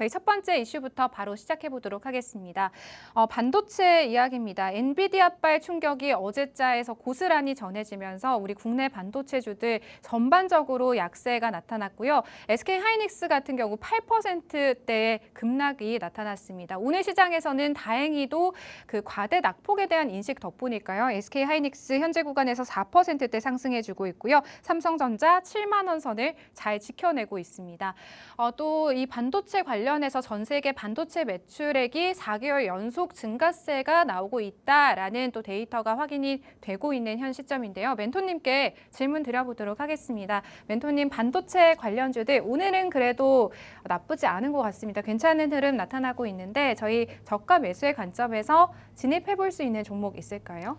저희 첫 번째 이슈부터 바로 시작해 보도록 하겠습니다. 반도체 이야기입니다. 엔비디아발 충격이 어제자에서 고스란히 전해지면서 우리 국내 반도체주들 전반적으로 약세가 나타났고요. SK하이닉스 같은 경우 8%대의 급락이 나타났습니다. 오늘 시장에서는 다행히도 그 과대 낙폭에 대한 인식 덕분일까요? SK하이닉스 현재 구간에서 4%대 상승해주고 있고요. 삼성전자 7만 원 선을 잘 지켜내고 있습니다. 또 이 반도체 관련해서 전 세계 반도체 매출액이 4개월 연속 증가세가 나오고 있다라는 또 데이터가 확인이 되고 있는 현 시점인데요. 멘토님께 질문 드려보도록 하겠습니다. 멘토님, 반도체 관련주들 오늘은 그래도 나쁘지 않은 것 같습니다. 괜찮은 흐름 나타나고 있는데 저희 저가 매수의 관점에서 진입해 볼 수 있는 종목 있을까요?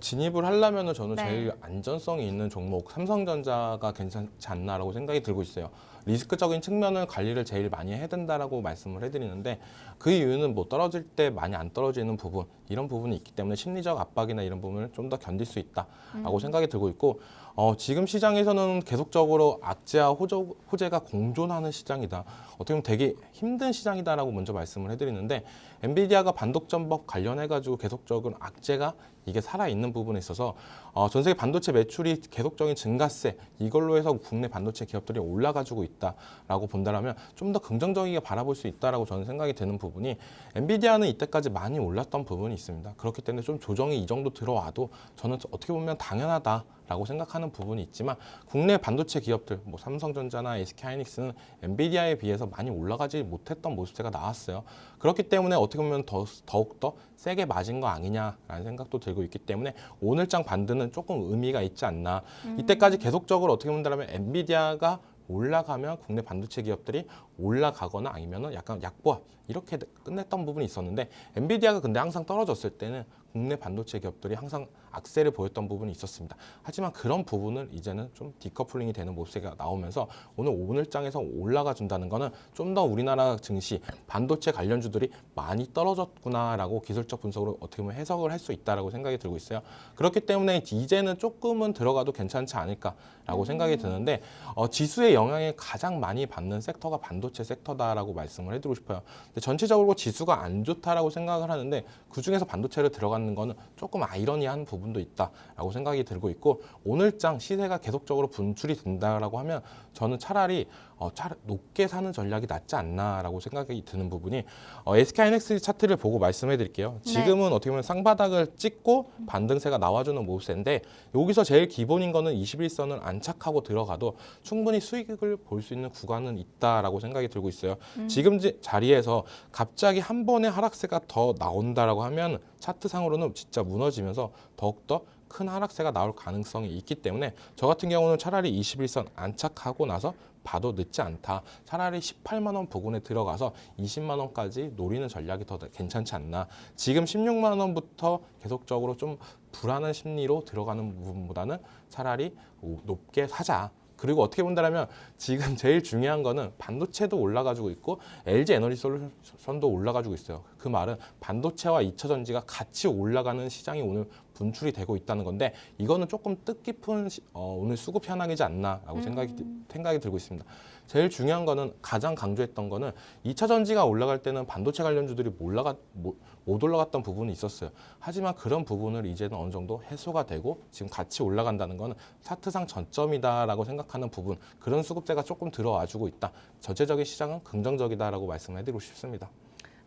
진입을 하려면 저는 네. 제일 안전성이 있는 종목 삼성전자가 괜찮지 않나라고 생각이 들고 있어요. 리스크적인 측면을 관리를 제일 많이 해야 된다라고 말씀을 해드리는데 그 이유는 뭐 떨어질 때 많이 안 떨어지는 부분 이런 부분이 있기 때문에 심리적 압박이나 이런 부분을 좀 더 견딜 수 있다라고 생각이 들고 있고 지금 시장에서는 계속적으로 악재와 호재가 공존하는 시장이다. 어떻게 보면 되게 힘든 시장이다라고 먼저 말씀을 해드리는데 엔비디아가 반독점법 관련해가지고 계속적으로 악재가 이게 살아있는 부분에 있어서 전 세계 반도체 매출이 계속적인 증가세 이걸로 해서 국내 반도체 기업들이 올라가지고 있다라고 본다면 좀 더 긍정적이게 바라볼 수 있다라고 저는 생각이 드는 부분이 엔비디아는 이때까지 많이 올랐던 부분이 있습니다. 그렇기 때문에 좀 조정이 이 정도 들어와도 저는 어떻게 보면 당연하다라고 생각하는 부분이 있지만 국내 반도체 기업들 뭐 삼성전자나 SK하이닉스는 엔비디아에 비해서 많이 올라가지 못했던 모습세가 나왔어요. 그렇기 때문에 어떻게 보면 더욱더 세게 맞은 거 아니냐라는 생각도 들고 있기 때문에 오늘장 반등은 조금 의미가 있지 않나. 이때까지 계속적으로 어떻게 본다면 엔비디아가 올라가면 국내 반도체 기업들이 올라가거나 아니면은 약간 약보합 이렇게 끝냈던 부분이 있었는데 엔비디아가 근데 항상 떨어졌을 때는 국내 반도체 기업들이 항상 악세를 보였던 부분이 있었습니다. 하지만 그런 부분을 이제는 좀 디커플링이 되는 모습이 나오면서 오늘장에서 올라가 준다는 거는 좀 더 우리나라 증시 반도체 관련주들이 많이 떨어졌구나라고 기술적 분석으로 어떻게 보면 해석을 할 수 있다라고 생각이 들고 있어요. 그렇기 때문에 이제는 조금은 들어가도 괜찮지 않을까라고 생각이 드는데 지수의 영향을 가장 많이 받는 섹터가 반도체 섹터다라고 말씀을 해드리고 싶어요. 근데 전체적으로 지수가 안 좋다라고 생각을 하는데 그 중에서 반도체를 들어가는 거는 조금 아이러니한 부분도 있다라고 생각이 들고 있고 오늘장 시세가 계속적으로 분출이 된다라고 하면 저는 차라리 높게 사는 전략이 낫지 않나라고 생각이 드는 부분이 SK하이닉스 차트를 보고 말씀해 드릴게요. 지금은 어떻게 보면 쌍바닥을 찍고 반등세가 나와주는 모습인데 여기서 제일 기본인 거는 21선을 안착하고 들어가도 충분히 수익을 볼 수 있는 구간은 있다라고 생각이 들고 있어요. 지금 자리에서 갑자기 한 번의 하락세가 더 나온다라고 하면 차트상으로는 진짜 무너지면서 더욱더 큰 하락세가 나올 가능성이 있기 때문에 저 같은 경우는 차라리 21선 안착하고 나서 봐도 늦지 않다. 차라리 18만 원 부근에 들어가서 20만 원까지 노리는 전략이 더 괜찮지 않나. 지금 16만 원부터 계속적으로 좀 불안한 심리로 들어가는 부분보다는 차라리 높게 사자. 그리고 어떻게 본다면 지금 제일 중요한 거는 반도체도 올라가지고 있고 LG 에너지 솔루션도 올라가지고 있어요. 그 말은 반도체와 2차 전지가 같이 올라가는 시장이 오늘 분출이 되고 있다는 건데 이거는 조금 뜻깊은 오늘 수급 현황이지 않나라고 생각이 들고 있습니다. 제일 중요한 거는 가장 강조했던 거는 2차 전지가 올라갈 때는 반도체 관련주들이 못 올라갔던 부분이 있었어요. 하지만 그런 부분을 이제는 어느 정도 해소가 되고 지금 같이 올라간다는 거는 차트상 전점이다라고 생각하는 부분 그런 수급대가 조금 들어와주고 있다. 전체적인 시장은 긍정적이다라고 말씀을 해드리고 싶습니다.